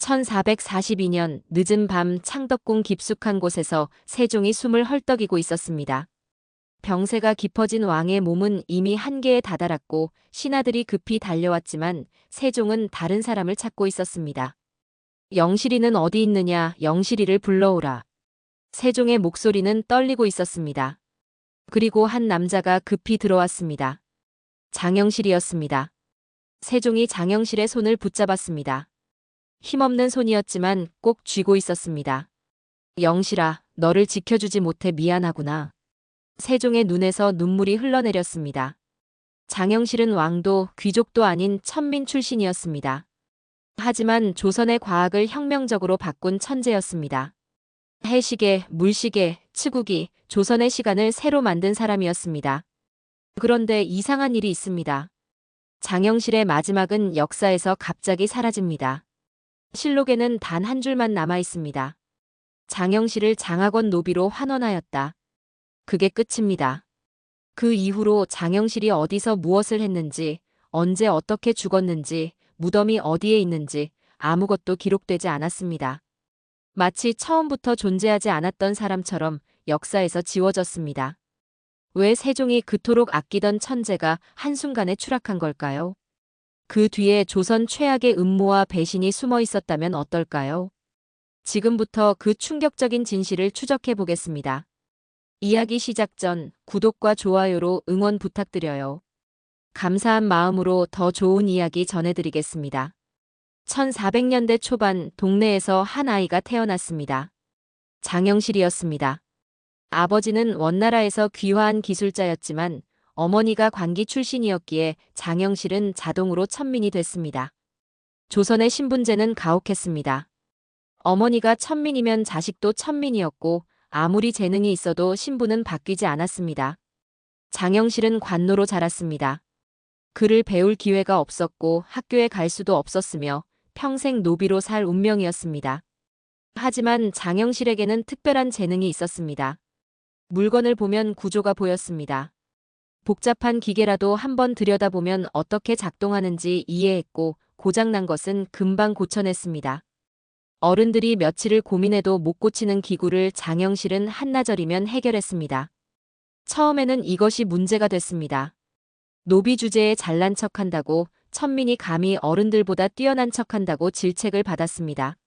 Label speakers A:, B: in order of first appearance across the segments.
A: 1442년 늦은 밤 창덕궁 깊숙한 곳에서 세종이 숨을 헐떡이고 있었습니다. 병세가 깊어진 왕의 몸은 이미 한계에 다다랐고 신하들이 급히 달려왔지만 세종은 다른 사람을 찾고 있었습니다. 영실이는 어디 있느냐, 영실이를 불러오라. 세종의 목소리는 떨리고 있었습니다. 그리고 한 남자가 급히 들어왔습니다. 장영실이었습니다. 세종이 장영실의 손을 붙잡았습니다. 힘없는 손이었지만 꼭 쥐고 있었습니다. 영실아, 너를 지켜주지 못해 미안하구나. 세종의 눈에서 눈물이 흘러내렸습니다. 장영실은 왕도 귀족도 아닌 천민 출신이었습니다. 하지만 조선의 과학을 혁명적으로 바꾼 천재였습니다. 해시계, 물시계, 치국이 조선의 시간을 새로 만든 사람이었습니다. 그런데 이상한 일이 있습니다. 장영실의 마지막은 역사에서 갑자기 사라집니다. 실록에는 단 한 줄만 남아 있습니다. 장영실을 장학원 노비로 환원하였다. 그게 끝입니다. 그 이후로 장영실이 어디서 무엇을 했는지, 언제 어떻게 죽었는지, 무덤이 어디에 있는지 아무것도 기록되지 않았습니다. 마치 처음부터 존재하지 않았던 사람처럼 역사에서 지워졌습니다. 왜 세종이 그토록 아끼던 천재가 한순간에 추락한 걸까요? 그 뒤에 조선 최악의 음모와 배신이 숨어 있었다면 어떨까요? 지금부터 그 충격적인 진실을 추적해 보겠습니다. 이야기 시작 전 구독과 좋아요로 응원 부탁드려요. 감사한 마음으로 더 좋은 이야기 전해드리겠습니다. 1400년대 초반 동네에서 한 아이가 태어났습니다. 장영실이었습니다. 아버지는 원나라에서 귀화한 기술자였지만 어머니가 관기 출신이었기에 장영실은 자동으로 천민이 됐습니다. 조선의 신분제는 가혹했습니다. 어머니가 천민이면 자식도 천민이었고 아무리 재능이 있어도 신분은 바뀌지 않았습니다. 장영실은 관노로 자랐습니다. 글을 배울 기회가 없었고 학교에 갈 수도 없었으며 평생 노비로 살 운명이었습니다. 하지만 장영실에게는 특별한 재능이 있었습니다. 물건을 보면 구조가 보였습니다. 복잡한 기계라도 한번 들여다보면 어떻게 작동하는지 이해했고 고장난 것은 금방 고쳐냈습니다. 어른들이 며칠을 고민해도 못 고치는 기구를 장영실은 한나절이면 해결했습니다. 처음에는 이것이 문제가 됐습니다. 노비 주제에 잘난 척한다고 천민이 감히 어른들보다 뛰어난 척한다고 질책을 받았습니다.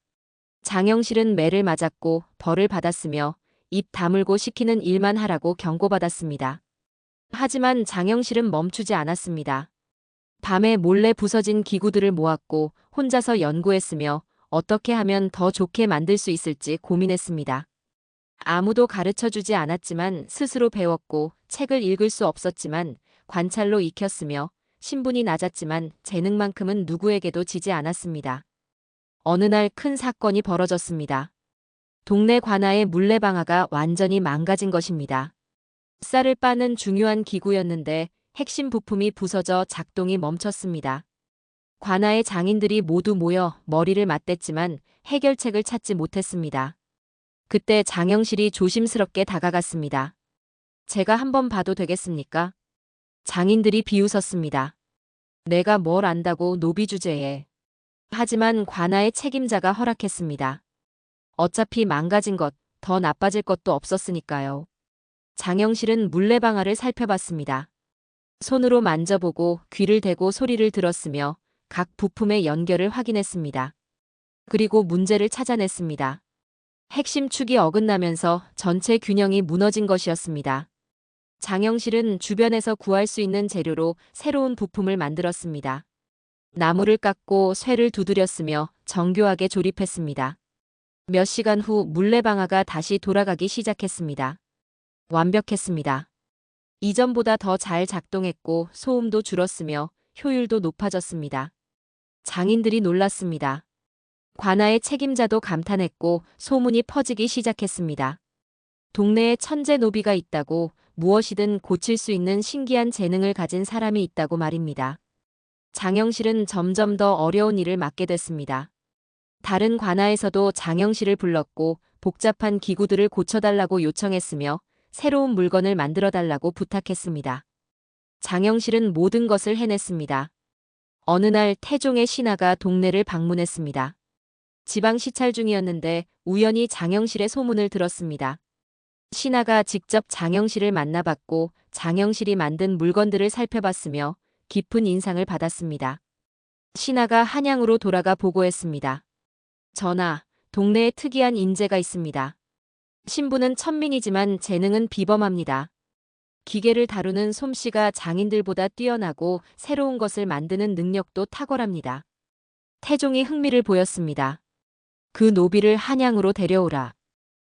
A: 장영실은 매를 맞았고 벌을 받았으며 입 다물고 시키는 일만 하라고 경고받았습니다. 하지만 장영실은 멈추지 않았습니다. 밤에 몰래 부서진 기구들을 모았고 혼자서 연구했으며 어떻게 하면 더 좋게 만들 수 있을지 고민했습니다. 아무도 가르쳐주지 않았지만 스스로 배웠고 책을 읽을 수 없었지만 관찰로 익혔으며 신분이 낮았지만 재능만큼은 누구에게도 지지 않았습니다. 어느 날 큰 사건이 벌어졌습니다. 동네 관아의 물레방아가 완전히 망가진 것입니다. 쌀을 빠는 중요한 기구였는데 핵심 부품이 부서져 작동이 멈췄습니다. 관아의 장인들이 모두 모여 머리를 맞댔지만 해결책을 찾지 못했습니다. 그때 장영실이 조심스럽게 다가갔습니다. 제가 한번 봐도 되겠습니까? 장인들이 비웃었습니다. 내가 뭘 안다고 노비 주제에. 하지만 관아의 책임자가 허락했습니다. 어차피 망가진 것, 더 나빠질 것도 없었으니까요. 장영실은 물레방아를 살펴봤습니다. 손으로 만져보고 귀를 대고 소리를 들었으며 각 부품의 연결을 확인했습니다. 그리고 문제를 찾아냈습니다. 핵심 축이 어긋나면서 전체 균형이 무너진 것이었습니다. 장영실은 주변에서 구할 수 있는 재료로 새로운 부품을 만들었습니다. 나무를 깎고 쇠를 두드렸으며 정교하게 조립했습니다. 몇 시간 후 물레방아가 다시 돌아가기 시작했습니다. 완벽했습니다. 이전보다 더 잘 작동했고 소음도 줄었으며 효율도 높아졌습니다. 장인들이 놀랐습니다. 관아의 책임자도 감탄했고 소문이 퍼지기 시작했습니다. 동네에 천재 노비가 있다고 무엇이든 고칠 수 있는 신기한 재능을 가진 사람이 있다고 말입니다. 장영실은 점점 더 어려운 일을 맡게 됐습니다. 다른 관아에서도 장영실을 불렀고 복잡한 기구들을 고쳐달라고 요청했으며 새로운 물건을 만들어달라고 부탁했습니다. 장영실은 모든 것을 해냈습니다. 어느 날 태종의 신하가 동네를 방문했습니다. 지방 시찰 중이었는데 우연히 장영실의 소문을 들었습니다. 신하가 직접 장영실을 만나봤고 장영실이 만든 물건들을 살펴봤으며 깊은 인상을 받았습니다. 신하가 한양으로 돌아가 보고했습니다. 전하, 동네에 특이한 인재가 있습니다. 신부는 천민이지만 재능은 비범합니다. 기계를 다루는 솜씨가 장인들보다 뛰어나고 새로운 것을 만드는 능력도 탁월합니다. 태종이 흥미를 보였습니다. 그 노비를 한양으로 데려오라.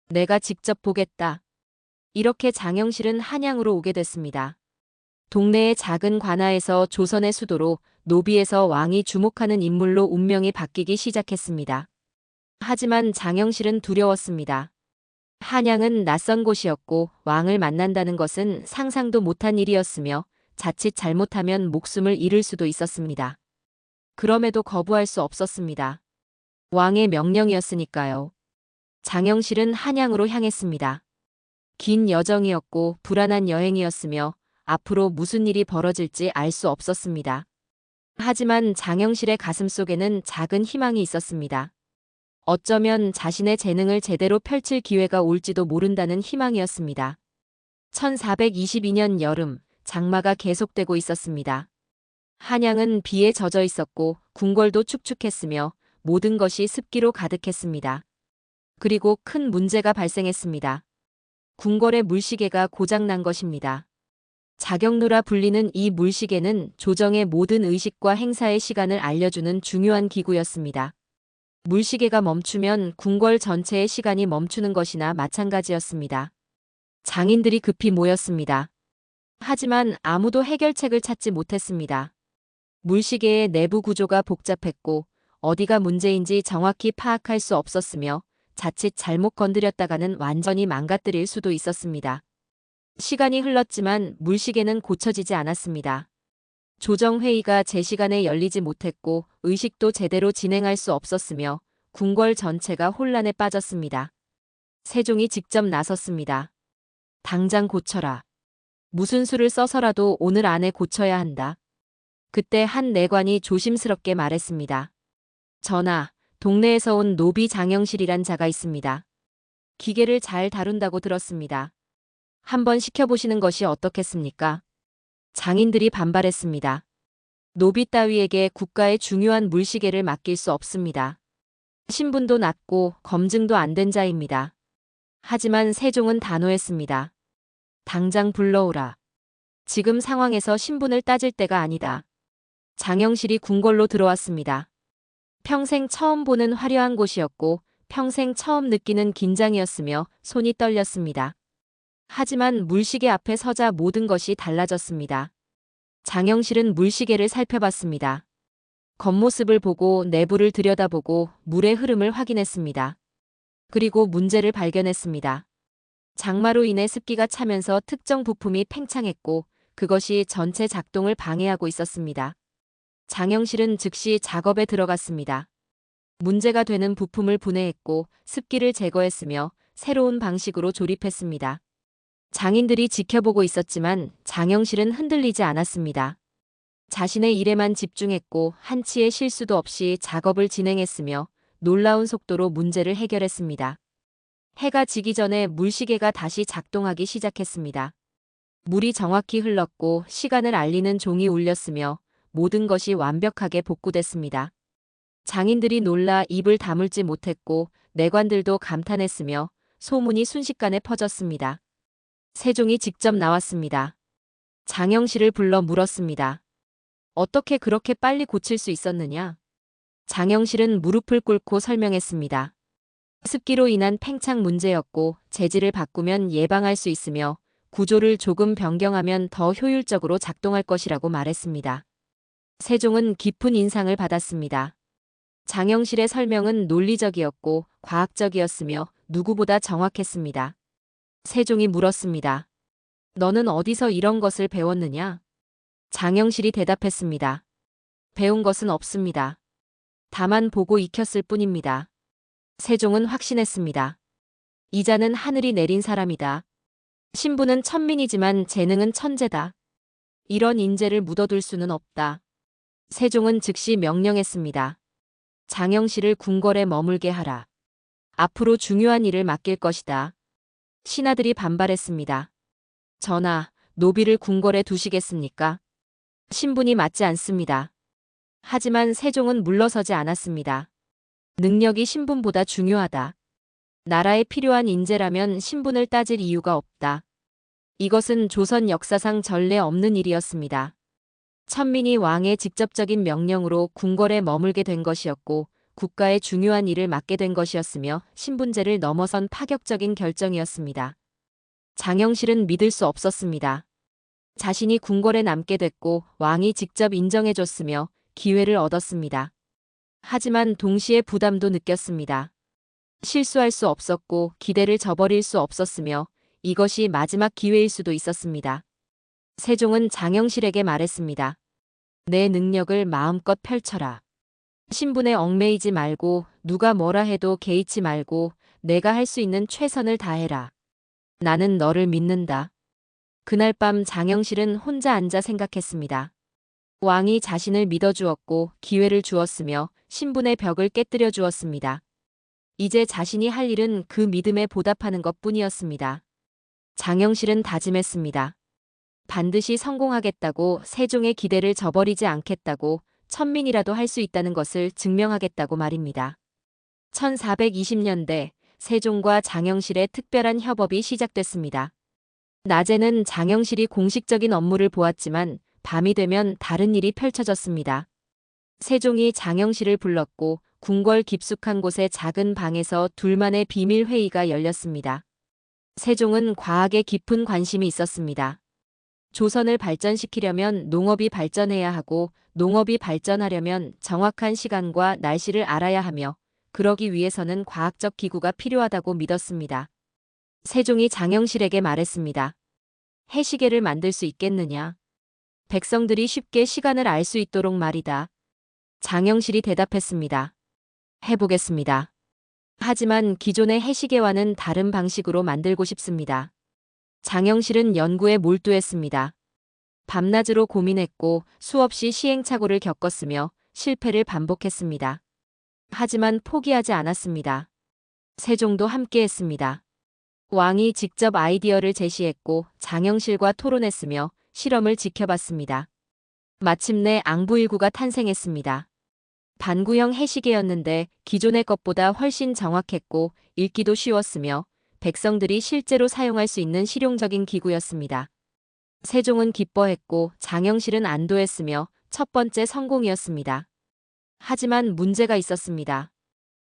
A: 내가 직접 보겠다. 이렇게 장영실은 한양으로 오게 됐습니다. 동네의 작은 관아에서 조선의 수도로 노비에서 왕이 주목하는 인물로 운명이 바뀌기 시작했습니다. 하지만 장영실은 두려웠습니다. 한양은 낯선 곳이었고 왕을 만난다는 것은 상상도 못한 일이었으며 자칫 잘못하면 목숨을 잃을 수도 있었습니다. 그럼에도 거부할 수 없었습니다. 왕의 명령이었으니까요. 장영실은 한양으로 향했습니다. 긴 여정이었고 불안한 여행이었으며 앞으로 무슨 일이 벌어질지 알 수 없었습니다. 하지만 장영실의 가슴속에는 작은 희망이 있었습니다. 어쩌면 자신의 재능을 제대로 펼칠 기회가 올지도 모른다는 희망이었습니다. 1422년 여름, 장마가 계속되고 있었습니다. 한양은 비에 젖어 있었고 궁궐도 축축했으며 모든 것이 습기로 가득했습니다. 그리고 큰 문제가 발생했습니다. 궁궐의 물시계가 고장난 것입니다. 자경루라 불리는 이 물시계는 조정의 모든 의식과 행사의 시간을 알려주는 중요한 기구였습니다. 물시계가 멈추면 궁궐 전체의 시간이 멈추는 것이나 마찬가지였습니다. 장인들이 급히 모였습니다. 하지만 아무도 해결책을 찾지 못했습니다. 물시계의 내부 구조가 복잡했고 어디가 문제인지 정확히 파악할 수 없었으며 자칫 잘못 건드렸다가는 완전히 망가뜨릴 수도 있었습니다. 시간이 흘렀지만 물시계는 고쳐지지 않았습니다. 조정회의가 제 시간에 열리지 못했고 의식도 제대로 진행할 수 없었으며 궁궐 전체가 혼란에 빠졌습니다. 세종이 직접 나섰습니다. 당장 고쳐라. 무슨 수를 써서라도 오늘 안에 고쳐야 한다. 그때 한 내관이 조심스럽게 말했습니다. 전하, 동네에서 온 노비 장영실이란 자가 있습니다. 기계를 잘 다룬다고 들었습니다. 한번 시켜보시는 것이 어떻겠습니까? 장인들이 반발했습니다. 노비 따위에게 국가의 중요한 물시계를 맡길 수 없습니다. 신분도 낮고 검증도 안 된 자입니다. 하지만 세종은 단호했습니다. 당장 불러오라. 지금 상황에서 신분을 따질 때가 아니다. 장영실이 궁궐로 들어왔습니다. 평생 처음 보는 화려한 곳이었고 평생 처음 느끼는 긴장이었으며 손이 떨렸습니다. 하지만 물시계 앞에 서자 모든 것이 달라졌습니다. 장영실은 물시계를 살펴봤습니다. 겉모습을 보고 내부를 들여다보고 물의 흐름을 확인했습니다. 그리고 문제를 발견했습니다. 장마로 인해 습기가 차면서 특정 부품이 팽창했고 그것이 전체 작동을 방해하고 있었습니다. 장영실은 즉시 작업에 들어갔습니다. 문제가 되는 부품을 분해했고 습기를 제거했으며 새로운 방식으로 조립했습니다. 장인들이 지켜보고 있었지만 장영실은 흔들리지 않았습니다. 자신의 일에만 집중했고 한치의 실수도 없이 작업을 진행했으며 놀라운 속도로 문제를 해결했습니다. 해가 지기 전에 물시계가 다시 작동하기 시작했습니다. 물이 정확히 흘렀고 시간을 알리는 종이 울렸으며 모든 것이 완벽하게 복구됐습니다. 장인들이 놀라 입을 다물지 못했고 내관들도 감탄했으며 소문이 순식간에 퍼졌습니다. 세종이 직접 나왔습니다. 장영실을 불러 물었습니다. 어떻게 그렇게 빨리 고칠 수 있었느냐? 장영실은 무릎을 꿇고 설명했습니다. 습기로 인한 팽창 문제였고 재질을 바꾸면 예방할 수 있으며 구조를 조금 변경하면 더 효율적으로 작동할 것이라고 말했습니다. 세종은 깊은 인상을 받았습니다. 장영실의 설명은 논리적이었고 과학적이었으며 누구보다 정확했습니다. 세종이 물었습니다. 너는 어디서 이런 것을 배웠느냐? 장영실이 대답했습니다. 배운 것은 없습니다. 다만 보고 익혔을 뿐입니다. 세종은 확신했습니다. 이자는 하늘이 내린 사람이다. 신부는 천민이지만 재능은 천재다. 이런 인재를 묻어둘 수는 없다. 세종은 즉시 명령했습니다. 장영실을 궁궐에 머물게 하라. 앞으로 중요한 일을 맡길 것이다. 신하들이 반발했습니다. 전하, 노비를 궁궐에 두시겠습니까? 신분이 맞지 않습니다. 하지만 세종은 물러서지 않았습니다. 능력이 신분보다 중요하다. 나라에 필요한 인재라면 신분을 따질 이유가 없다. 이것은 조선 역사상 전례 없는 일이었습니다. 천민이 왕의 직접적인 명령으로 궁궐에 머물게 된 것이었고 국가의 중요한 일을 맡게 된 것이었으며 신분제를 넘어선 파격적인 결정이었습니다. 장영실은 믿을 수 없었습니다. 자신이 궁궐에 남게 됐고 왕이 직접 인정해줬으며 기회를 얻었습니다. 하지만 동시에 부담도 느꼈습니다. 실수할 수 없었고 기대를 저버릴 수 없었으며 이것이 마지막 기회일 수도 있었습니다. 세종은 장영실에게 말했습니다. 내 능력을 마음껏 펼쳐라. 신분에 얽매이지 말고 누가 뭐라 해도 개의치 말고 내가 할 수 있는 최선을 다해라. 나는 너를 믿는다. 그날 밤 장영실은 혼자 앉아 생각했습니다. 왕이 자신을 믿어주었고 기회를 주었으며 신분의 벽을 깨뜨려 주었습니다. 이제 자신이 할 일은 그 믿음에 보답하는 것뿐이었습니다. 장영실은 다짐했습니다. 반드시 성공하겠다고, 세종의 기대를 저버리지 않겠다고, 천민이라도 할 수 있다는 것을 증명하겠다고 말입니다. 1420년대 세종과 장영실의 특별한 협업이 시작됐습니다. 낮에는 장영실이 공식적인 업무를 보았지만 밤이 되면 다른 일이 펼쳐졌습니다. 세종이 장영실을 불렀고 궁궐 깊숙한 곳의 작은 방에서 둘만의 비밀 회의가 열렸습니다. 세종은 과학에 깊은 관심이 있었습니다. 조선을 발전시키려면 농업이 발전해야 하고 농업이 발전하려면 정확한 시간과 날씨를 알아야 하며 그러기 위해서는 과학적 기구가 필요하다고 믿었습니다. 세종이 장영실에게 말했습니다. 해시계를 만들 수 있겠느냐? 백성들이 쉽게 시간을 알 수 있도록 말이다. 장영실이 대답했습니다. 해보겠습니다. 하지만 기존의 해시계와는 다른 방식으로 만들고 싶습니다. 장영실은 연구에 몰두했습니다. 밤낮으로 고민했고 수없이 시행착오를 겪었으며 실패를 반복했습니다. 하지만 포기하지 않았습니다. 세종도 함께했습니다. 왕이 직접 아이디어를 제시했고 장영실과 토론했으며 실험을 지켜봤습니다. 마침내 앙부일구가 탄생했습니다. 반구형 해시계였는데 기존의 것보다 훨씬 정확했고 읽기도 쉬웠으며 백성들이 실제로 사용할 수 있는 실용적인 기구였습니다. 세종은 기뻐했고 장영실은 안도했으며 첫 번째 성공이었습니다. 하지만 문제가 있었습니다.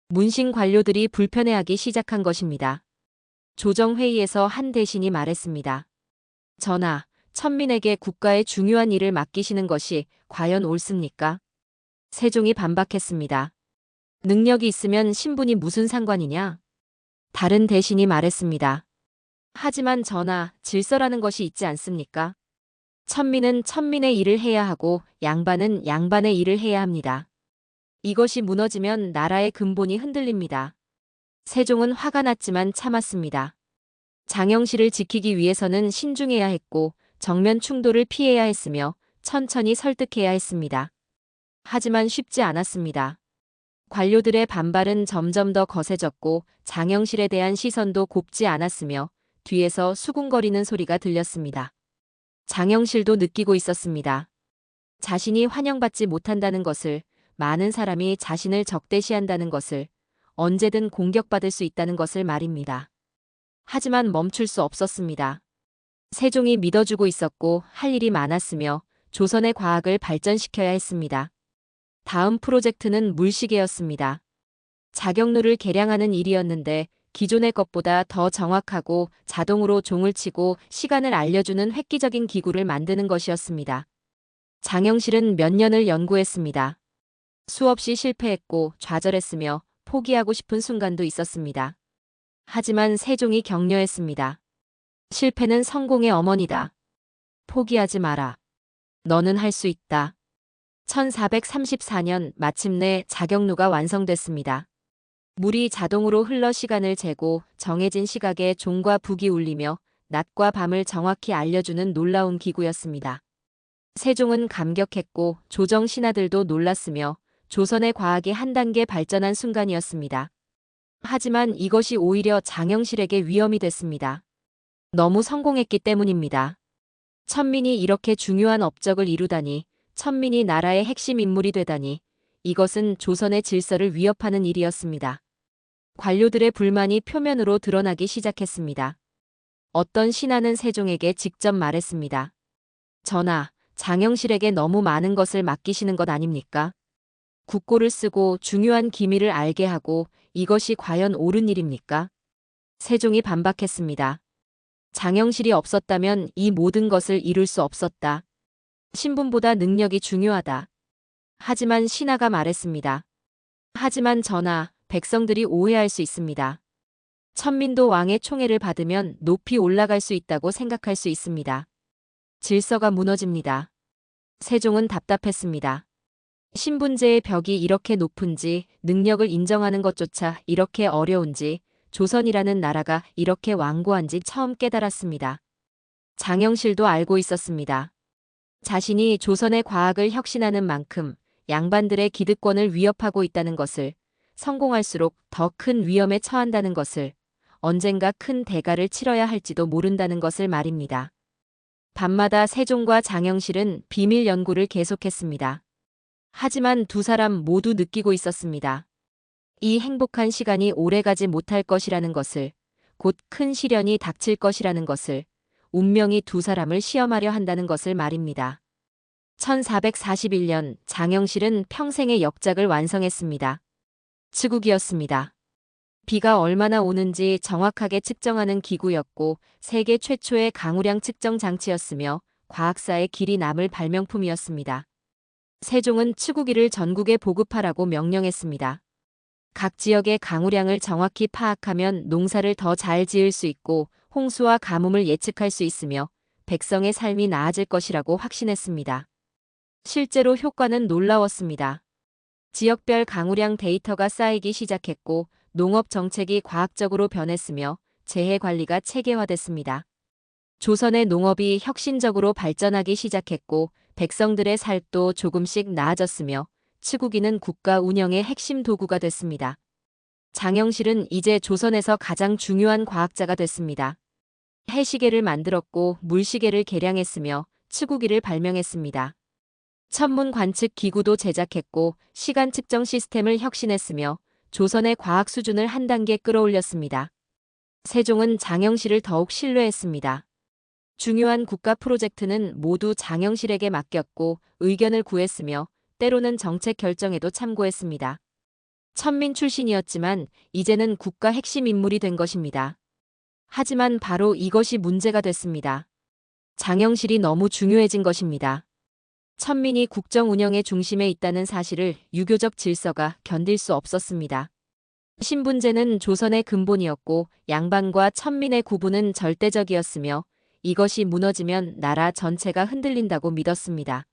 A: 문신 관료들이 불편해하기 시작한 것입니다. 조정회의에서 한 대신이 말했습니다. 전하, 천민에게 국가의 중요한 일을 맡기시는 것이 과연 옳습니까? 세종이 반박했습니다. 능력이 있으면 신분이 무슨 상관이냐? 다른 대신이 말했습니다. 하지만 전하, 질서라는 것이 있지 않습니까? 천민은 천민의 일을 해야 하고 양반은 양반의 일을 해야 합니다. 이것이 무너지면 나라의 근본이 흔들립니다. 세종은 화가 났지만 참았습니다. 장영실을 지키기 위해서는 신중해야 했고 정면 충돌을 피해야 했으며 천천히 설득해야 했습니다. 하지만 쉽지 않았습니다. 관료들의 반발은 점점 더 거세졌고 장영실에 대한 시선도 곱지 않았으며 뒤에서 수군거리는 소리가 들렸습니다. 장영실도 느끼고 있었습니다. 자신이 환영받지 못한다는 것을, 많은 사람이 자신을 적대시한다는 것을, 언제든 공격받을 수 있다는 것을 말입니다. 하지만 멈출 수 없었습니다. 세종이 믿어주고 있었고 할 일이 많았으며 조선의 과학을 발전시켜야 했습니다. 다음 프로젝트는 물시계였습니다. 자격루를 계량하는 일이었는데 기존의 것보다 더 정확하고 자동으로 종을 치고 시간을 알려주는 획기적인 기구를 만드는 것이었습니다. 장영실은 몇 년을 연구했습니다. 수없이 실패했고 좌절했으며 포기하고 싶은 순간도 있었습니다. 하지만 세종이 격려했습니다. 실패는 성공의 어머니다. 포기하지 마라. 너는 할 수 있다. 1434년 마침내 자격루가 완성됐습니다. 물이 자동으로 흘러 시간을 재고 정해진 시각에 종과 북이 울리며 낮과 밤을 정확히 알려주는 놀라운 기구였습니다. 세종은 감격했고 조정 신하들도 놀랐으며 조선의 과학이 한 단계 발전한 순간이었습니다. 하지만 이것이 오히려 장영실에게 위험이 됐습니다. 너무 성공했기 때문입니다. 천민이 이렇게 중요한 업적을 이루다니, 천민이 나라의 핵심 인물이 되다니, 이것은 조선의 질서를 위협하는 일이었습니다. 관료들의 불만이 표면으로 드러나기 시작했습니다. 어떤 신하는 세종에게 직접 말했습니다. 전하, 장영실에게 너무 많은 것을 맡기시는 것 아닙니까? 국고를 쓰고 중요한 기밀을 알게 하고 이것이 과연 옳은 일입니까? 세종이 반박했습니다. 장영실이 없었다면 이 모든 것을 이룰 수 없었다. 신분보다 능력이 중요하다. 하지만 신하가 말했습니다. 하지만 전하, 백성들이 오해할 수 있습니다. 천민도 왕의 총애를 받으면 높이 올라갈 수 있다고 생각할 수 있습니다. 질서가 무너집니다. 세종은 답답했습니다. 신분제의 벽이 이렇게 높은지, 능력을 인정하는 것조차 이렇게 어려운지, 조선이라는 나라가 이렇게 완고한지 처음 깨달았습니다. 장영실도 알고 있었습니다. 자신이 조선의 과학을 혁신하는 만큼 양반들의 기득권을 위협하고 있다는 것을, 성공할수록 더 큰 위험에 처한다는 것을, 언젠가 큰 대가를 치러야 할지도 모른다는 것을 말입니다. 밤마다 세종과 장영실은 비밀 연구를 계속했습니다. 하지만 두 사람 모두 느끼고 있었습니다. 이 행복한 시간이 오래가지 못할 것이라는 것을, 곧 큰 시련이 닥칠 것이라는 것을, 운명이 두 사람을 시험하려 한다는 것을 말입니다. 1441년 장영실은 평생의 역작을 완성했습니다. 치국이었습니다. 비가 얼마나 오는지 정확하게 측정하는 기구였고 세계 최초의 강우량 측정 장치였으며 과학사의 길이 남을 발명품이었습니다. 세종은 치국이를 전국에 보급하라고 명령했습니다. 각 지역의 강우량을 정확히 파악하면 농사를 더 잘 지을 수 있고 홍수와 가뭄을 예측할 수 있으며 백성의 삶이 나아질 것이라고 확신했습니다. 실제로 효과는 놀라웠습니다. 지역별 강우량 데이터가 쌓이기 시작했고 농업 정책이 과학적으로 변했으며 재해 관리가 체계화됐습니다. 조선의 농업이 혁신적으로 발전하기 시작했고 백성들의 삶도 조금씩 나아졌으며 치국이는 국가 운영의 핵심 도구가 됐습니다. 장영실은 이제 조선에서 가장 중요한 과학자가 됐습니다. 해시계를 만들었고 물시계를 개량했으며 치국이를 발명했습니다. 천문 관측 기구도 제작했고 시간 측정 시스템을 혁신했으며 조선의 과학 수준을 한 단계 끌어올렸습니다. 세종은 장영실을 더욱 신뢰했습니다. 중요한 국가 프로젝트는 모두 장영실에게 맡겼고 의견을 구했으며 때로는 정책 결정에도 참고했습니다. 천민 출신이었지만 이제는 국가 핵심 인물이 된 것입니다. 하지만 바로 이것이 문제가 됐습니다. 장영실이 너무 중요해진 것입니다. 천민이 국정 운영의 중심에 있다는 사실을 유교적 질서가 견딜 수 없었습니다. 신분제는 조선의 근본이었고 양반과 천민의 구분은 절대적이었으며 이것이 무너지면 나라 전체가 흔들린다고 믿었습니다.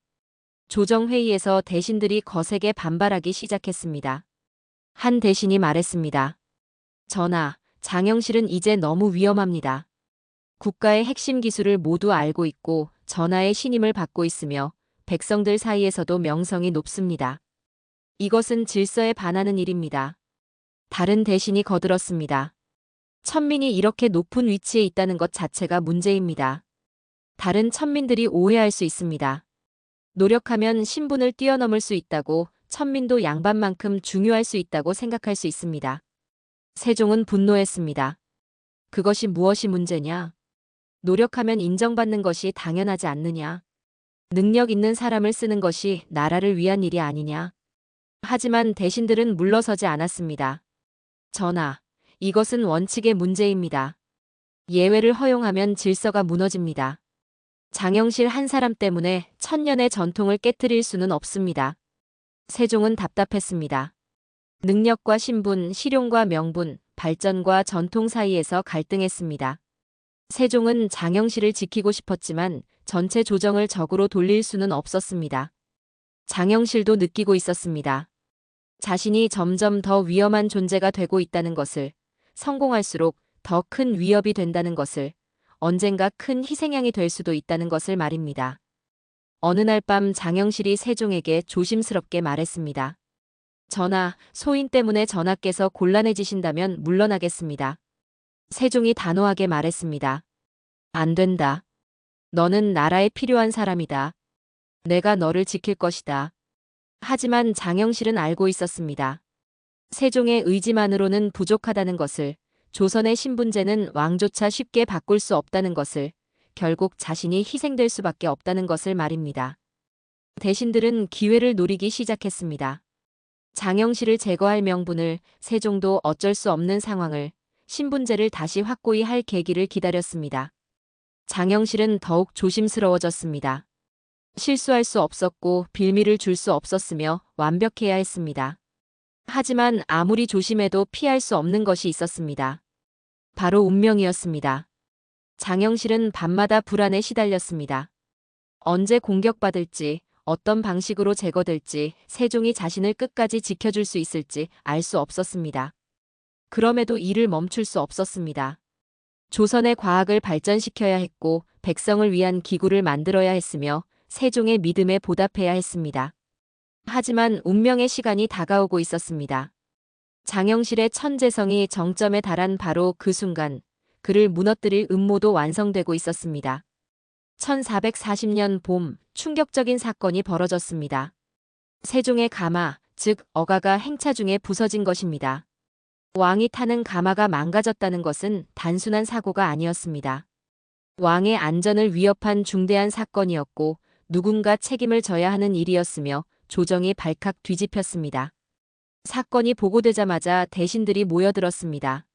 A: 조정회의에서 대신들이 거세게 반발하기 시작했습니다. 한 대신이 말했습니다. 전하, 장영실은 이제 너무 위험합니다. 국가의 핵심 기술을 모두 알고 있고 전하의 신임을 받고 있으며 백성들 사이에서도 명성이 높습니다. 이것은 질서에 반하는 일입니다. 다른 대신이 거들었습니다. 천민이 이렇게 높은 위치에 있다는 것 자체가 문제입니다. 다른 천민들이 오해할 수 있습니다. 노력하면 신분을 뛰어넘을 수 있다고 천민도 양반만큼 중요할 수 있다고 생각할 수 있습니다. 세종은 분노했습니다. 그것이 무엇이 문제냐? 노력하면 인정받는 것이 당연하지 않느냐? 능력 있는 사람을 쓰는 것이 나라를 위한 일이 아니냐? 하지만 대신들은 물러서지 않았습니다. 전하, 이것은 원칙의 문제입니다. 예외를 허용하면 질서가 무너집니다. 장영실 한 사람 때문에 천년의 전통을 깨트릴 수는 없습니다. 세종은 답답했습니다. 능력과 신분, 실용과 명분, 발전과 전통 사이에서 갈등했습니다. 세종은 장영실을 지키고 싶었지만 전체 조정을 적으로 돌릴 수는 없었습니다. 장영실도 느끼고 있었습니다. 자신이 점점 더 위험한 존재가 되고 있다는 것을, 성공할수록 더 큰 위협이 된다는 것을, 언젠가 큰 희생양이 될 수도 있다는 것을 말입니다. 어느 날 밤 장영실이 세종에게 조심스럽게 말했습니다. 전하, 소인 때문에 전하께서 곤란해지신다면 물러나겠습니다. 세종이 단호하게 말했습니다. 안 된다. 너는 나라에 필요한 사람이다. 내가 너를 지킬 것이다. 하지만 장영실은 알고 있었습니다. 세종의 의지만으로는 부족하다는 것을, 조선의 신분제는 왕조차 쉽게 바꿀 수 없다는 것을, 결국 자신이 희생될 수밖에 없다는 것을 말입니다. 대신들은 기회를 노리기 시작했습니다. 장영실을 제거할 명분을, 세종도 어쩔 수 없는 상황을, 신분제를 다시 확고히 할 계기를 기다렸습니다. 장영실은 더욱 조심스러워졌습니다. 실수할 수 없었고 빌미를 줄 수 없었으며 완벽해야 했습니다. 하지만 아무리 조심해도 피할 수 없는 것이 있었습니다. 바로 운명이었습니다. 장영실은 밤마다 불안에 시달렸습니다. 언제 공격받을지, 어떤 방식으로 제거될지, 세종이 자신을 끝까지 지켜줄 수 있을지 알 수 없었습니다. 그럼에도 일을 멈출 수 없었습니다. 조선의 과학을 발전시켜야 했고 백성을 위한 기구를 만들어야 했으며 세종의 믿음에 보답해야 했습니다. 하지만 운명의 시간이 다가오고 있었습니다. 장영실의 천재성이 정점에 달한 바로 그 순간, 그를 무너뜨릴 음모도 완성되고 있었습니다. 1440년 봄, 충격적인 사건이 벌어졌습니다. 세종의 가마, 즉 어가가 행차 중에 부서진 것입니다. 왕이 타는 가마가 망가졌다는 것은 단순한 사고가 아니었습니다. 왕의 안전을 위협한 중대한 사건이었고 누군가 책임을 져야 하는 일이었으며 조정이 발칵 뒤집혔습니다. 사건이 보고되자마자 대신들이 모여들었습니다.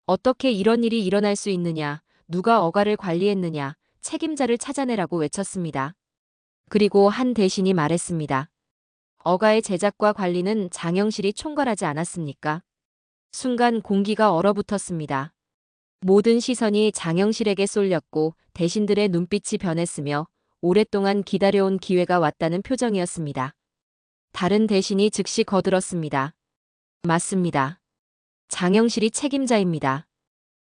A: 어떻게 이런 일이 일어날 수 있느냐, 누가 어가를 관리했느냐, 책임자를 찾아내라고 외쳤습니다. 그리고 한 대신이 말했습니다. 어가의 제작과 관리는 장영실이 총괄하지 않았습니까? 순간 공기가 얼어붙었습니다. 모든 시선이 장영실에게 쏠렸고 대신들의 눈빛이 변했으며 오랫동안 기다려온 기회가 왔다는 표정이었습니다. 다른 대신이 즉시 거들었습니다. 맞습니다. 장영실이 책임자입니다.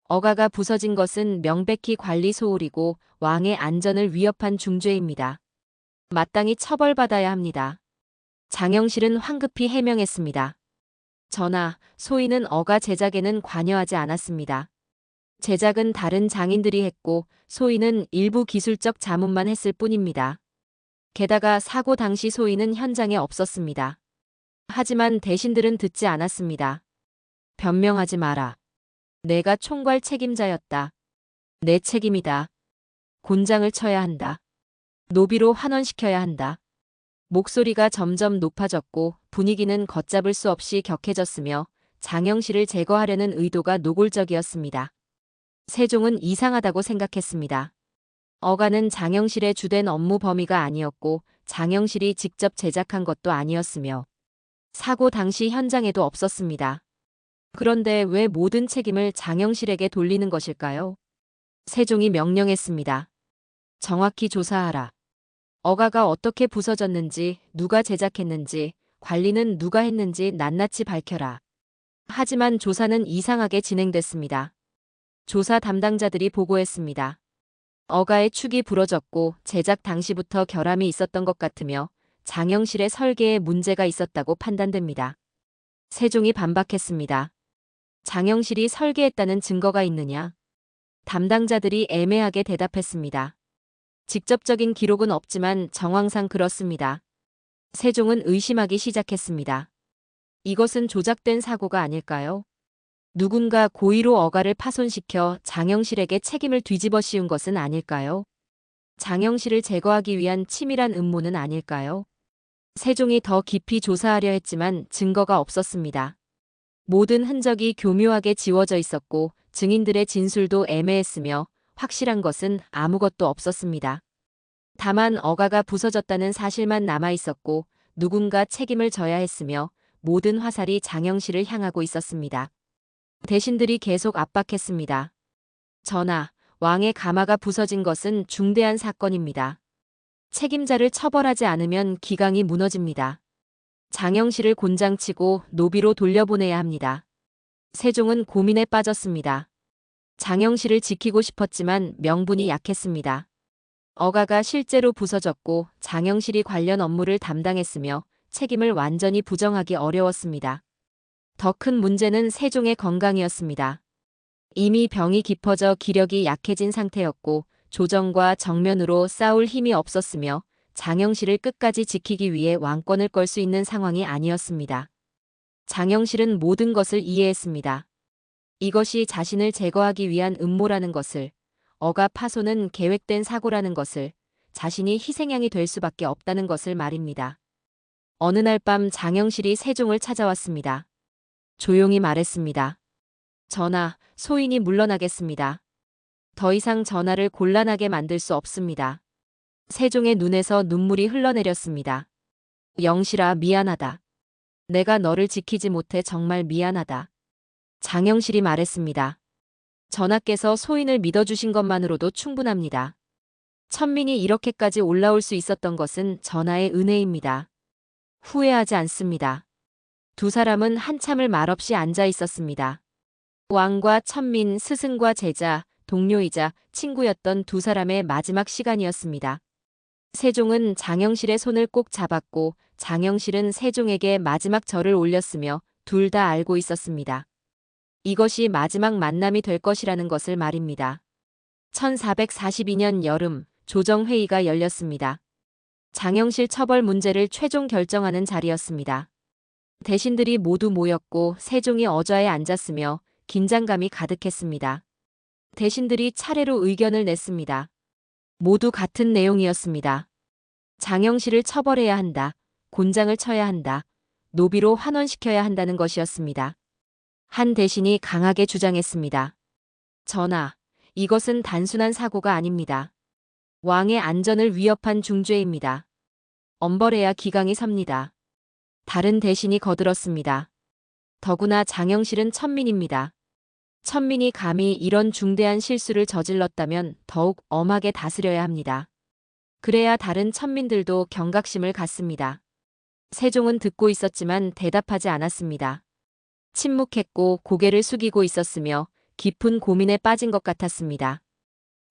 A: 어가가 부서진 것은 명백히 관리 소홀이고 왕의 안전을 위협한 중죄입니다. 마땅히 처벌받아야 합니다. 장영실은 황급히 해명했습니다. 전하, 소인은 어가 제작에는 관여하지 않았습니다. 제작은 다른 장인들이 했고 소인은 일부 기술적 자문만 했을 뿐입니다. 게다가 사고 당시 소인은 현장에 없었습니다. 하지만 대신들은 듣지 않았습니다. 변명하지 마라. 내가 총괄 책임자였다. 내 책임이다. 곤장을 쳐야 한다. 노비로 환원시켜야 한다. 목소리가 점점 높아졌고 분위기는 걷잡을 수 없이 격해졌으며 장영실을 제거하려는 의도가 노골적이었습니다. 세종은 이상하다고 생각했습니다. 어가는 장영실의 주된 업무 범위가 아니었고 장영실이 직접 제작한 것도 아니었으며 사고 당시 현장에도 없었습니다. 그런데 왜 모든 책임을 장영실에게 돌리는 것일까요? 세종이 명령했습니다. 정확히 조사하라. 어가가 어떻게 부서졌는지, 누가 제작했는지, 관리는 누가 했는지 낱낱이 밝혀라. 하지만 조사는 이상하게 진행됐습니다. 조사 담당자들이 보고했습니다. 어가의 축이 부러졌고 제작 당시부터 결함이 있었던 것 같으며 장영실의 설계에 문제가 있었다고 판단됩니다. 세종이 반박했습니다. 장영실이 설계했다는 증거가 있느냐? 담당자들이 애매하게 대답했습니다. 직접적인 기록은 없지만 정황상 그렇습니다. 세종은 의심하기 시작했습니다. 이것은 조작된 사고가 아닐까요? 누군가 고의로 어가를 파손시켜 장영실에게 책임을 뒤집어 씌운 것은 아닐까요? 장영실을 제거하기 위한 치밀한 음모는 아닐까요? 세종이 더 깊이 조사하려 했지만 증거가 없었습니다. 모든 흔적이 교묘하게 지워져 있었고 증인들의 진술도 애매했으며 확실한 것은 아무것도 없었습니다. 다만 어가가 부서졌다는 사실만 남아 있었고 누군가 책임을 져야 했으며 모든 화살이 장영실을 향하고 있었습니다. 대신들이 계속 압박했습니다. 전하, 왕의 가마가 부서진 것은 중대한 사건입니다. 책임자를 처벌하지 않으면 기강이 무너집니다. 장영실을 곤장치고 노비로 돌려보내야 합니다. 세종은 고민에 빠졌습니다. 장영실을 지키고 싶었지만 명분이 약했습니다. 어가가 실제로 부서졌고 장영실이 관련 업무를 담당했으며 책임을 완전히 부정하기 어려웠습니다. 더 큰 문제는 세종의 건강이었습니다. 이미 병이 깊어져 기력이 약해진 상태였고 조정과 정면으로 싸울 힘이 없었으며 장영실을 끝까지 지키기 위해 왕권을 걸 수 있는 상황이 아니었습니다. 장영실은 모든 것을 이해했습니다. 이것이 자신을 제거하기 위한 음모라는 것을, 억압 파손은 계획된 사고라는 것을, 자신이 희생양이 될 수밖에 없다는 것을 말입니다. 어느 날 밤 장영실이 세종을 찾아왔습니다. 조용히 말했습니다. 전하, 소인이 물러나겠습니다. 더 이상 전하를 곤란하게 만들 수 없습니다. 세종의 눈에서 눈물이 흘러내렸습니다. 영실아, 미안하다. 내가 너를 지키지 못해 정말 미안하다. 장영실이 말했습니다. 전하께서 소인을 믿어주신 것만으로도 충분합니다. 천민이 이렇게까지 올라올 수 있었던 것은 전하의 은혜입니다. 후회하지 않습니다. 두 사람은 한참을 말없이 앉아 있었습니다. 왕과 천민, 스승과 제자, 동료이자 친구였던 두 사람의 마지막 시간이었습니다. 세종은 장영실의 손을 꼭 잡았고 장영실은 세종에게 마지막 절을 올렸으며 둘 다 알고 있었습니다. 이것이 마지막 만남이 될 것이라는 것을 말입니다. 1442년 여름 조정회의가 열렸습니다. 장영실 처벌 문제를 최종 결정하는 자리였습니다. 대신들이 모두 모였고 세종이 어좌에 앉았으며 긴장감이 가득했습니다. 대신들이 차례로 의견을 냈습니다. 모두 같은 내용이었습니다. 장영실을 처벌해야 한다. 곤장을 쳐야 한다. 노비로 환원시켜야 한다는 것이었습니다. 한 대신이 강하게 주장했습니다. 전하, 이것은 단순한 사고가 아닙니다. 왕의 안전을 위협한 중죄입니다. 엄벌해야 기강이 섭니다. 다른 대신이 거들었습니다. 더구나 장영실은 천민입니다. 천민이 감히 이런 중대한 실수를 저질렀다면 더욱 엄하게 다스려야 합니다. 그래야 다른 천민들도 경각심을 갖습니다. 세종은 듣고 있었지만 대답하지 않았습니다. 침묵했고 고개를 숙이고 있었으며 깊은 고민에 빠진 것 같았습니다.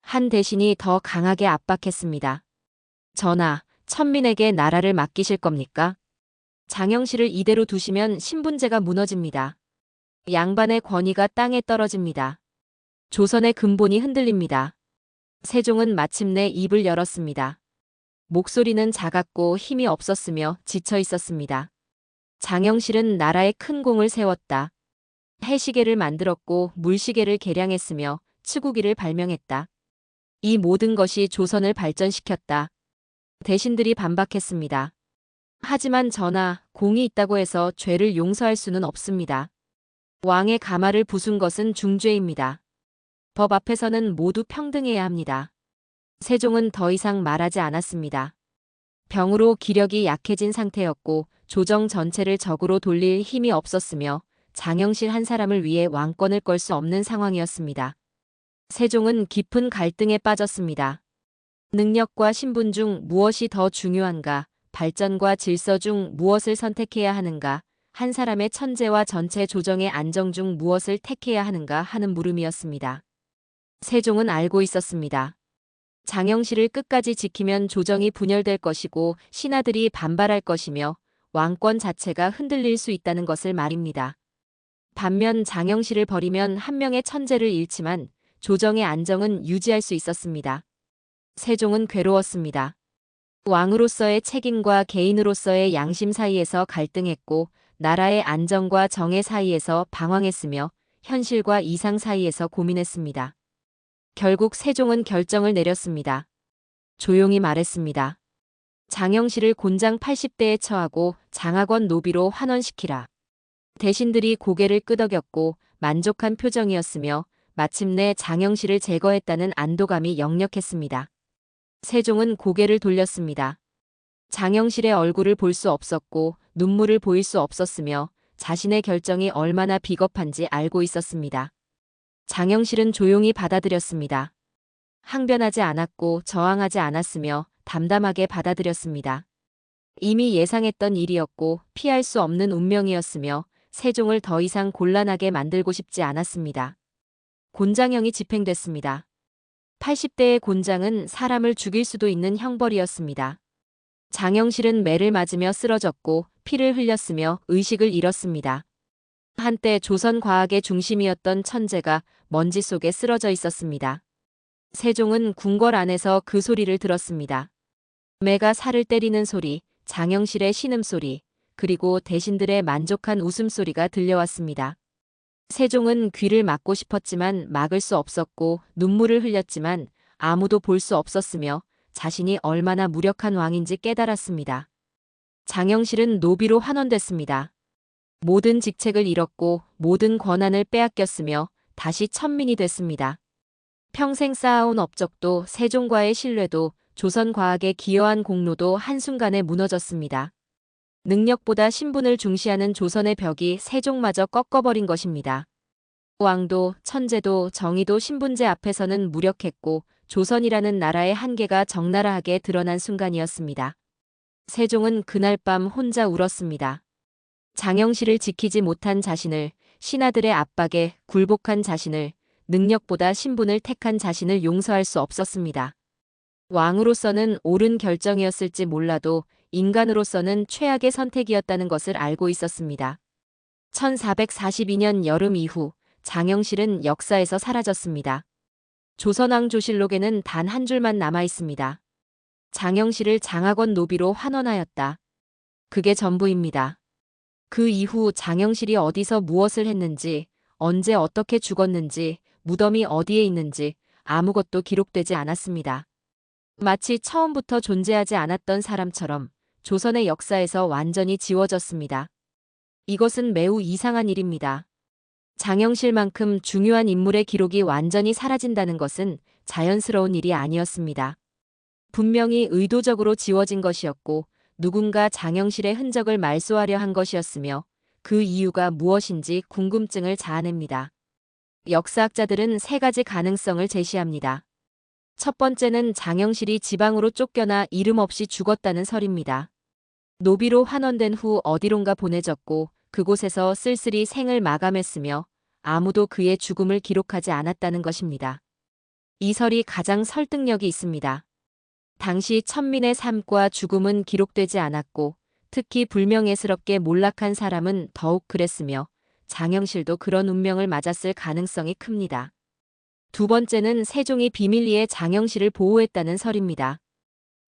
A: 한 대신이 더 강하게 압박했습니다. 전하, 천민에게 나라를 맡기실 겁니까? 장영실을 이대로 두시면 신분제가 무너집니다. 양반의 권위가 땅에 떨어집니다. 조선의 근본이 흔들립니다. 세종은 마침내 입을 열었습니다. 목소리는 작았고 힘이 없었으며 지쳐 있었습니다. 장영실은 나라에 큰 공을 세웠다. 해시계를 만들었고 물시계를 개량했으며 치구기를 발명했다. 이 모든 것이 조선을 발전시켰다. 대신들이 반박했습니다. 하지만 전하, 공이 있다고 해서 죄를 용서할 수는 없습니다. 왕의 가마를 부순 것은 중죄입니다. 법 앞에서는 모두 평등해야 합니다. 세종은 더 이상 말하지 않았습니다. 병으로 기력이 약해진 상태였고 조정 전체를 적으로 돌릴 힘이 없었으며 장영실 한 사람을 위해 왕권을 걸 수 없는 상황이었습니다. 세종은 깊은 갈등에 빠졌습니다. 능력과 신분 중 무엇이 더 중요한가, 발전과 질서 중 무엇을 선택해야 하는가, 한 사람의 천재와 전체 조정의 안정 중 무엇을 택해야 하는가 하는 물음이었습니다. 세종은 알고 있었습니다. 장영실을 끝까지 지키면 조정이 분열될 것이고 신하들이 반발할 것이며 왕권 자체가 흔들릴 수 있다는 것을 말입니다. 반면 장영실을 버리면 한 명의 천재를 잃지만 조정의 안정은 유지할 수 있었습니다. 세종은 괴로웠습니다. 왕으로서의 책임과 개인으로서의 양심 사이에서 갈등했고 나라의 안정과 정의 사이에서 방황했으며 현실과 이상 사이에서 고민했습니다. 결국 세종은 결정을 내렸습니다. 조용히 말했습니다. 장영실을 곤장 80대에 처하고 장학원 노비로 환원시키라. 대신들이 고개를 끄덕였고 만족한 표정이었으며 마침내 장영실을 제거했다는 안도감이 역력했습니다. 세종은 고개를 돌렸습니다. 장영실의 얼굴을 볼 수 없었고 눈물을 보일 수 없었으며 자신의 결정이 얼마나 비겁한지 알고 있었습니다. 장영실은 조용히 받아들였습니다. 항변하지 않았고 저항하지 않았으며 담담하게 받아들였습니다. 이미 예상했던 일이었고 피할 수 없는 운명이었으며 세종을 더 이상 곤란하게 만들고 싶지 않았습니다. 곤장형이 집행됐습니다. 80대의 곤장은 사람을 죽일 수도 있는 형벌이었습니다. 장영실은 매를 맞으며 쓰러졌고 피를 흘렸으며 의식을 잃었습니다. 한때 조선 과학의 중심이었던 천재가 먼지 속에 쓰러져 있었습니다. 세종은 궁궐 안에서 그 소리를 들었습니다. 매가 살을 때리는 소리, 장영실의 신음소리, 그리고 대신들의 만족한 웃음소리가 들려왔습니다. 세종은 귀를 막고 싶었지만 막을 수 없었고 눈물을 흘렸지만 아무도 볼 수 없었으며 자신이 얼마나 무력한 왕인지 깨달았습니다. 장영실은 노비로 환원됐습니다. 모든 직책을 잃었고 모든 권한을 빼앗겼으며 다시 천민이 됐습니다. 평생 쌓아온 업적도 세종과의 신뢰도 조선 과학에 기여한 공로도 한순간에 무너졌습니다. 능력보다 신분을 중시하는 조선의 벽이 세종마저 꺾어버린 것입니다. 왕도, 천재도, 정의도 신분제 앞에서는 무력했고 조선이라는 나라의 한계가 적나라하게 드러난 순간이었습니다. 세종은 그날 밤 혼자 울었습니다. 장영실을 지키지 못한 자신을, 신하들의 압박에 굴복한 자신을, 능력보다 신분을 택한 자신을 용서할 수 없었습니다. 왕으로서는 옳은 결정이었을지 몰라도 인간으로서는 최악의 선택이었다는 것을 알고 있었습니다. 1442년 여름 이후 장영실은 역사에서 사라졌습니다. 조선왕조실록에는 단 한 줄만 남아 있습니다. 장영실을 장학원 노비로 환원하였다. 그게 전부입니다. 그 이후 장영실이 어디서 무엇을 했는지, 언제 어떻게 죽었는지, 무덤이 어디에 있는지 아무것도 기록되지 않았습니다. 마치 처음부터 존재하지 않았던 사람처럼 조선의 역사에서 완전히 지워졌습니다. 이것은 매우 이상한 일입니다. 장영실만큼 중요한 인물의 기록이 완전히 사라진다는 것은 자연스러운 일이 아니었습니다. 분명히 의도적으로 지워진 것이었고 누군가 장영실의 흔적을 말소하려 한 것이었으며 그 이유가 무엇인지 궁금증을 자아냅니다. 역사학자들은 세 가지 가능성을 제시합니다. 첫 번째는 장영실이 지방으로 쫓겨나 이름 없이 죽었다는 설입니다. 노비로 환원된 후 어디론가 보내졌고 그곳에서 쓸쓸히 생을 마감했으며 아무도 그의 죽음을 기록하지 않았다는 것입니다. 이 설이 가장 설득력이 있습니다. 당시 천민의 삶과 죽음은 기록되지 않았고 특히 불명예스럽게 몰락한 사람은 더욱 그랬으며 장영실도 그런 운명을 맞았을 가능성이 큽니다. 두 번째는 세종이 비밀리에 장영실을 보호했다는 설입니다.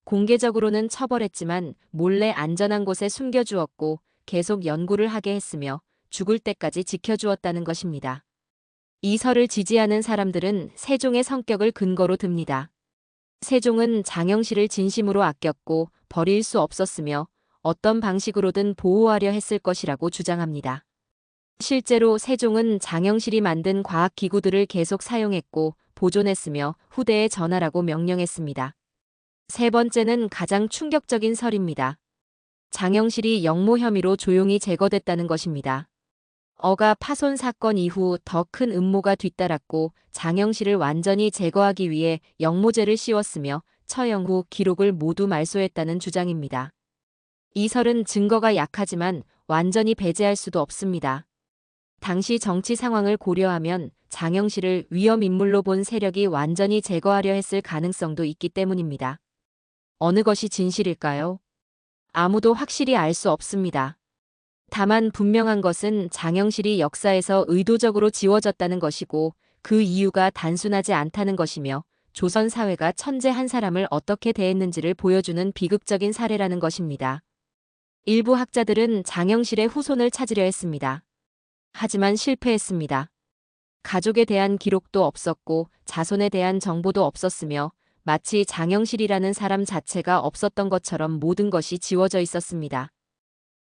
A: 공개적으로는 처벌했지만 몰래 안전한 곳에 숨겨주었고 계속 연구를 하게 했으며 죽을 때까지 지켜주었다는 것입니다. 이 설을 지지하는 사람들은 세종의 성격을 근거로 듭니다. 세종은 장영실을 진심으로 아꼈고 버릴 수 없었으며 어떤 방식으로든 보호하려 했을 것이라고 주장합니다. 실제로 세종은 장영실이 만든 과학기구들을 계속 사용했고 보존했으며 후대에 전하라고 명령했습니다. 세 번째는 가장 충격적인 설입니다. 장영실이 역모 혐의로 조용히 제거됐다는 것입니다. 어가 파손 사건 이후 더 큰 음모가 뒤따랐고 장영실을 완전히 제거하기 위해 역모죄를 씌웠으며 처형 후 기록을 모두 말소했다는 주장입니다. 이 설은 증거가 약하지만 완전히 배제할 수도 없습니다. 당시 정치 상황을 고려하면 장영실을 위험 인물로 본 세력이 완전히 제거하려 했을 가능성도 있기 때문입니다. 어느 것이 진실일까요? 아무도 확실히 알 수 없습니다. 다만 분명한 것은 장영실이 역사에서 의도적으로 지워졌다는 것이고 그 이유가 단순하지 않다는 것이며 조선 사회가 천재 한 사람을 어떻게 대했는지를 보여주는 비극적인 사례라는 것입니다. 일부 학자들은 장영실의 후손을 찾으려 했습니다. 하지만 실패했습니다. 가족에 대한 기록도 없었고 자손에 대한 정보도 없었으며 마치 장영실이라는 사람 자체가 없었던 것처럼 모든 것이 지워져 있었습니다.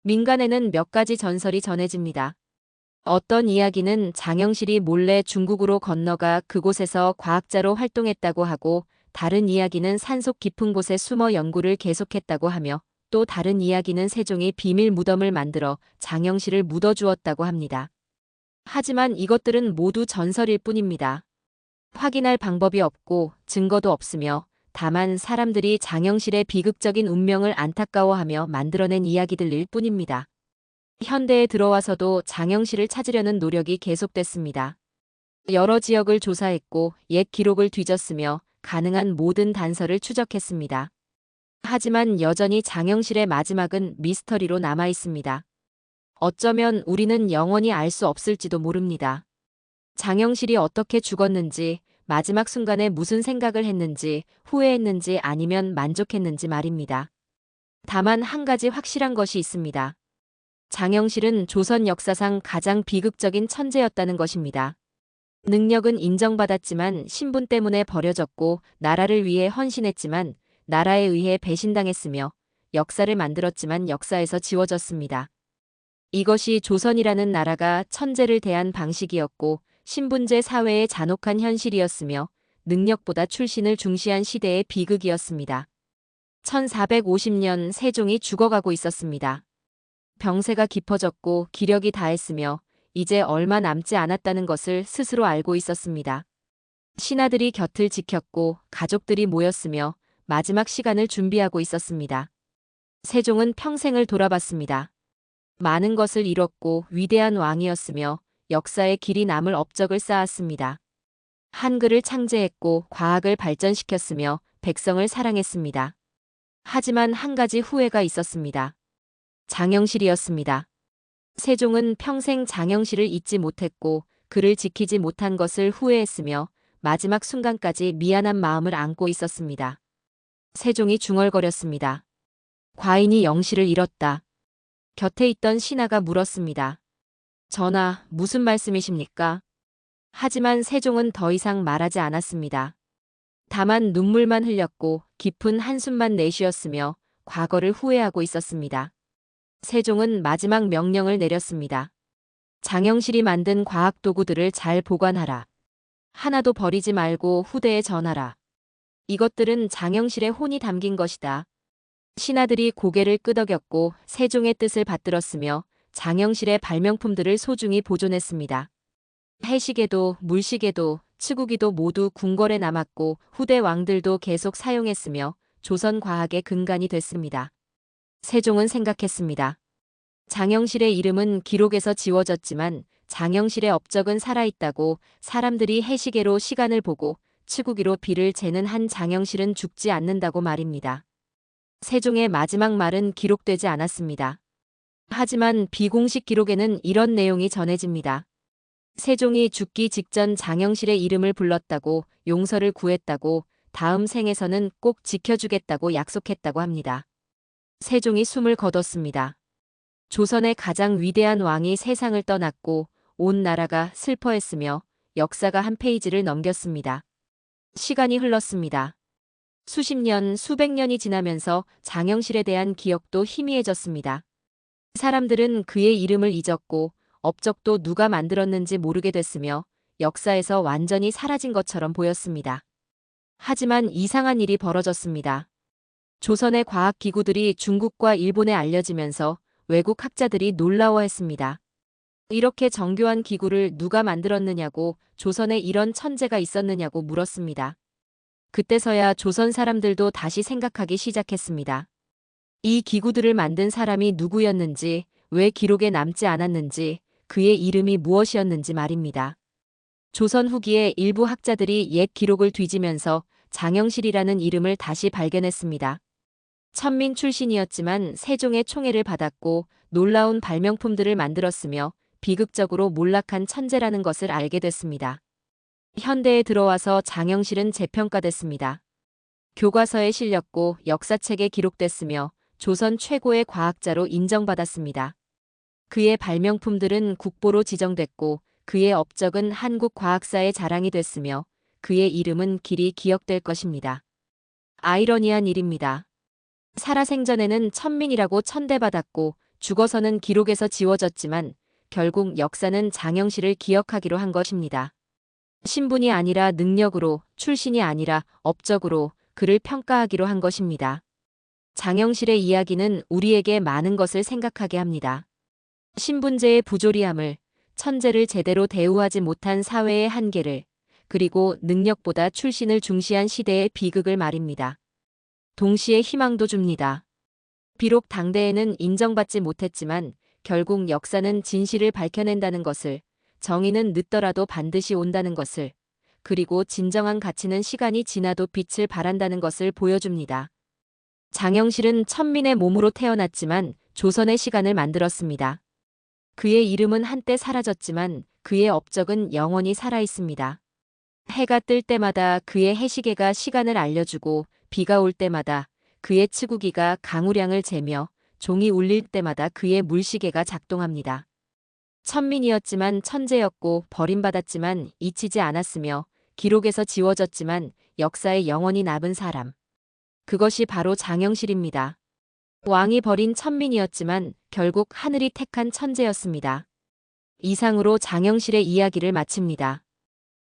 A: 민간에는 몇 가지 전설이 전해집니다. 어떤 이야기는 장영실이 몰래 중국으로 건너가 그곳에서 과학자로 활동했다고 하고 다른 이야기는 산속 깊은 곳에 숨어 연구를 계속했다고 하며 또 다른 이야기는 세종이 비밀 무덤을 만들어 장영실을 묻어주었다고 합니다. 하지만 이것들은 모두 전설일 뿐입니다. 확인할 방법이 없고 증거도 없으며 다만 사람들이 장영실의 비극적인 운명을 안타까워하며 만들어낸 이야기들일 뿐입니다. 현대에 들어와서도 장영실을 찾으려는 노력이 계속됐습니다. 여러 지역을 조사했고 옛 기록을 뒤졌으며 가능한 모든 단서를 추적했습니다. 하지만 여전히 장영실의 마지막은 미스터리로 남아 있습니다. 어쩌면 우리는 영원히 알 수 없을지도 모릅니다. 장영실이 어떻게 죽었는지, 마지막 순간에 무슨 생각을 했는지, 후회했는지 아니면 만족했는지 말입니다. 다만 한 가지 확실한 것이 있습니다. 장영실은 조선 역사상 가장 비극적인 천재였다는 것입니다. 능력은 인정받았지만 신분 때문에 버려졌고 나라를 위해 헌신했지만 나라에 의해 배신당했으며 역사를 만들었지만 역사에서 지워졌습니다. 이것이 조선이라는 나라가 천재를 대한 방식이었고 신분제 사회의 잔혹한 현실이었으며 능력보다 출신을 중시한 시대의 비극이었습니다. 1450년 세종이 죽어가고 있었습니다. 병세가 깊어졌고 기력이 다했으며 이제 얼마 남지 않았다는 것을 스스로 알고 있었습니다. 신하들이 곁을 지켰고 가족들이 모였으며 마지막 시간을 준비하고 있었습니다. 세종은 평생을 돌아봤습니다. 많은 것을 이뤘고 위대한 왕이었으며 역사에 길이 남을 업적을 쌓았습니다. 한글을 창제했고 과학을 발전시켰으며 백성을 사랑했습니다. 하지만 한 가지 후회가 있었습니다. 장영실이었습니다. 세종은 평생 장영실을 잊지 못했고 그를 지키지 못한 것을 후회했으며 마지막 순간까지 미안한 마음을 안고 있었습니다. 세종이 중얼거렸습니다. 과인이 영실을 잃었다. 곁에 있던 신하가 물었습니다. 전하, 무슨 말씀이십니까? 하지만 세종은 더 이상 말하지 않았습니다. 다만 눈물만 흘렸고 깊은 한숨만 내쉬었으며 과거를 후회하고 있었습니다. 세종은 마지막 명령을 내렸습니다. 장영실이 만든 과학도구들을 잘 보관하라. 하나도 버리지 말고 후대에 전하라. 이것들은 장영실의 혼이 담긴 것이다. 신하들이 고개를 끄덕였고 세종의 뜻을 받들었으며 장영실의 발명품들을 소중히 보존했습니다. 해시계도 물시계도 치구기도 모두 궁궐에 남았고 후대 왕들도 계속 사용했으며 조선 과학의 근간이 됐습니다. 세종은 생각했습니다. 장영실의 이름은 기록에서 지워졌지만 장영실의 업적은 살아있다고. 사람들이 해시계로 시간을 보고 치구기로 비를 재는 한 장영실은 죽지 않는다고 말입니다. 세종의 마지막 말은 기록되지 않았습니다. 하지만 비공식 기록에는 이런 내용이 전해집니다. 세종이 죽기 직전 장영실의 이름을 불렀다고, 용서를 구했다고, 다음 생에서는 꼭 지켜주겠다고 약속했다고 합니다. 세종이 숨을 거뒀습니다. 조선의 가장 위대한 왕이 세상을 떠났고 온 나라가 슬퍼했으며 역사가 한 페이지를 넘겼습니다. 시간이 흘렀습니다. 수십 년, 수백 년이 지나면서 장영실에 대한 기억도 희미해졌습니다. 사람들은 그의 이름을 잊었고 업적도 누가 만들었는지 모르게 됐으며 역사에서 완전히 사라진 것처럼 보였습니다. 하지만 이상한 일이 벌어졌습니다. 조선의 과학기구들이 중국과 일본에 알려지면서 외국 학자들이 놀라워했습니다. 이렇게 정교한 기구를 누가 만들었느냐고, 조선에 이런 천재가 있었느냐고 물었습니다. 그때서야 조선 사람들도 다시 생각하기 시작했습니다. 이 기구들을 만든 사람이 누구였는지, 왜 기록에 남지 않았는지, 그의 이름이 무엇이었는지 말입니다. 조선 후기에 일부 학자들이 옛 기록을 뒤지면서 장영실이라는 이름을 다시 발견했습니다. 천민 출신이었지만 세종의 총애를 받았고 놀라운 발명품들을 만들었으며 비극적으로 몰락한 천재라는 것을 알게 됐습니다. 현대에 들어와서 장영실은 재평가됐습니다. 교과서에 실렸고 역사책에 기록됐으며 조선 최고의 과학자로 인정받았습니다. 그의 발명품들은 국보로 지정됐고 그의 업적은 한국 과학사의 자랑이 됐으며 그의 이름은 길이 기억될 것입니다. 아이러니한 일입니다. 살아생전에는 천민이라고 천대받았고 죽어서는 기록에서 지워졌지만 결국 역사는 장영실을 기억하기로 한 것입니다. 신분이 아니라 능력으로, 출신이 아니라 업적으로 그를 평가하기로 한 것입니다. 장영실의 이야기는 우리에게 많은 것을 생각하게 합니다. 신분제의 부조리함을, 천재를 제대로 대우하지 못한 사회의 한계를, 그리고 능력보다 출신을 중시한 시대의 비극을 말입니다. 동시에 희망도 줍니다. 비록 당대에는 인정받지 못했지만 결국 역사는 진실을 밝혀낸다는 것을, 정의는 늦더라도 반드시 온다는 것을, 그리고 진정한 가치는 시간이 지나도 빛을 발한다는 것을 보여줍니다. 장영실은 천민의 몸으로 태어났지만 조선의 시간을 만들었습니다. 그의 이름은 한때 사라졌지만 그의 업적은 영원히 살아있습니다. 해가 뜰 때마다 그의 해시계가 시간을 알려주고 비가 올 때마다 그의 치구기가 강우량을 재며 종이 울릴 때마다 그의 물시계가 작동합니다. 천민이었지만 천재였고 버림받았지만 잊히지 않았으며 기록에서 지워졌지만 역사에 영원히 남은 사람. 그것이 바로 장영실입니다. 왕이 버린 천민이었지만 결국 하늘이 택한 천재였습니다. 이상으로 장영실의 이야기를 마칩니다.